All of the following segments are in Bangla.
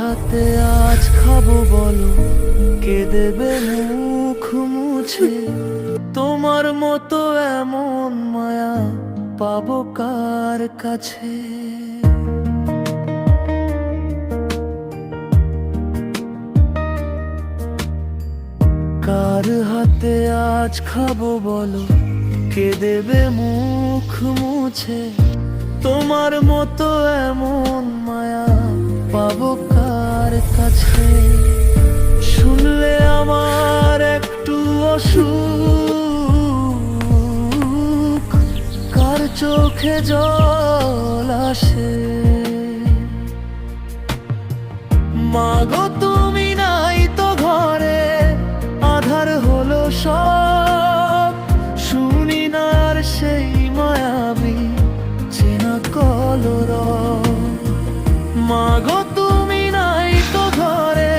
হাতে আজ খাবো বলো, কে দেবে মুখ মুছে? তোমার মতো এমন মায়া পাবো কার কাছে? কার হাতে আজ খাবো বলো, কে দেবে মুখ মুছে? তোমার মতো এমন মায়া পাবো কার কাছে? শুনলে আমার একটু অসুখ, কার চোখে জল আসে? মাগো তুমি নাই তো ঘরে, আধার হলো সব। শুনি না আর সেই মায়াবী চেনা কলরব। মাগো তুমি নাই তো ঘরে,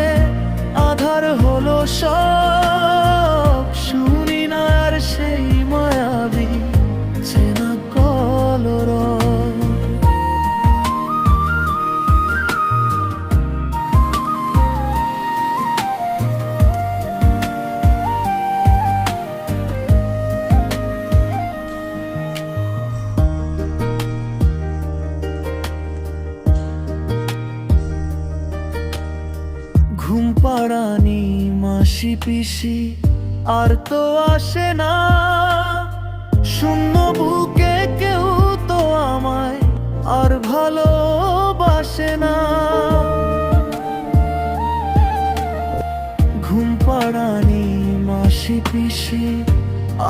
আধার হলো সব। শুনি না আর সেই মায়াবী চেনা কলরব। ঘুম পাড়ানি মাসি পিসি আর তো আসে না। শূন্য বুকে কেউ তো আমায় আর ভালোবাসে না। ঘুম পাড়ানি মাসি পিসি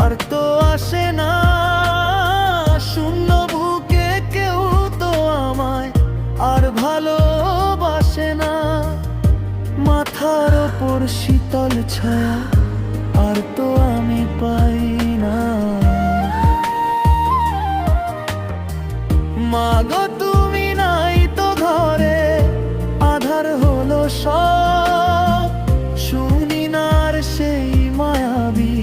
আর তো আসে না। শূন্য বুকে কেউ তো আমায় আর ভালোবাসে না। মাথার ওপর শীতল ছায়া আর তো আমি পাই না। মাগো তুমি নাই তো ঘরে, আধার হলো সব। শুনি না আর সেই মায়াবী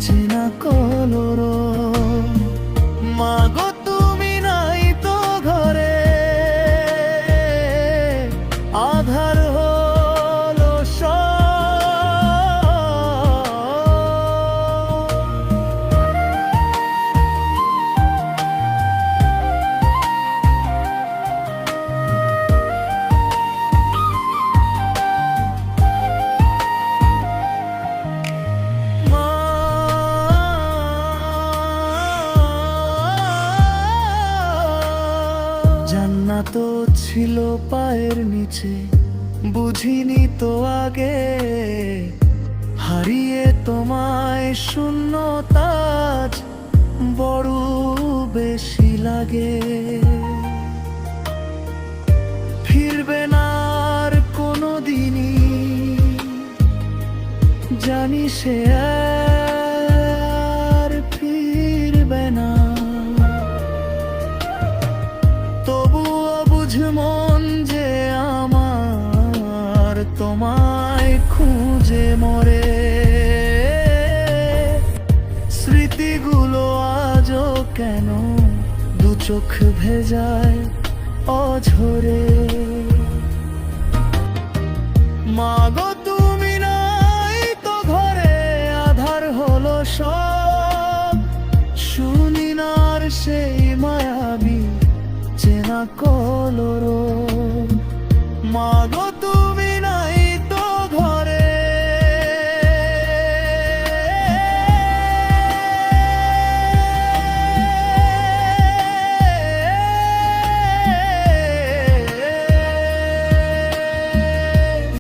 চেনা কলরব। মাগো তুমি নাই তো ঘরে, আধার জান্নাত ছিল পায়ের নিচে, বুঝিনি তো আগে। হারিয়ে তোমায় শূন্যতাজ বড় বেশি লাগে। ফিরবে না আর কোনো দিনই, জানি সে আর ফিরবে না। মন যে আমার তোমায় খুঁজে মরে। স্মৃতিগুলো আজও কেন দু চোখ ভেজায় অঝরে। মাগো তুমি নাই তো ঘরে, আধার হলো সব। শুনি না আর সেই মায়াবী চেনা কলরব।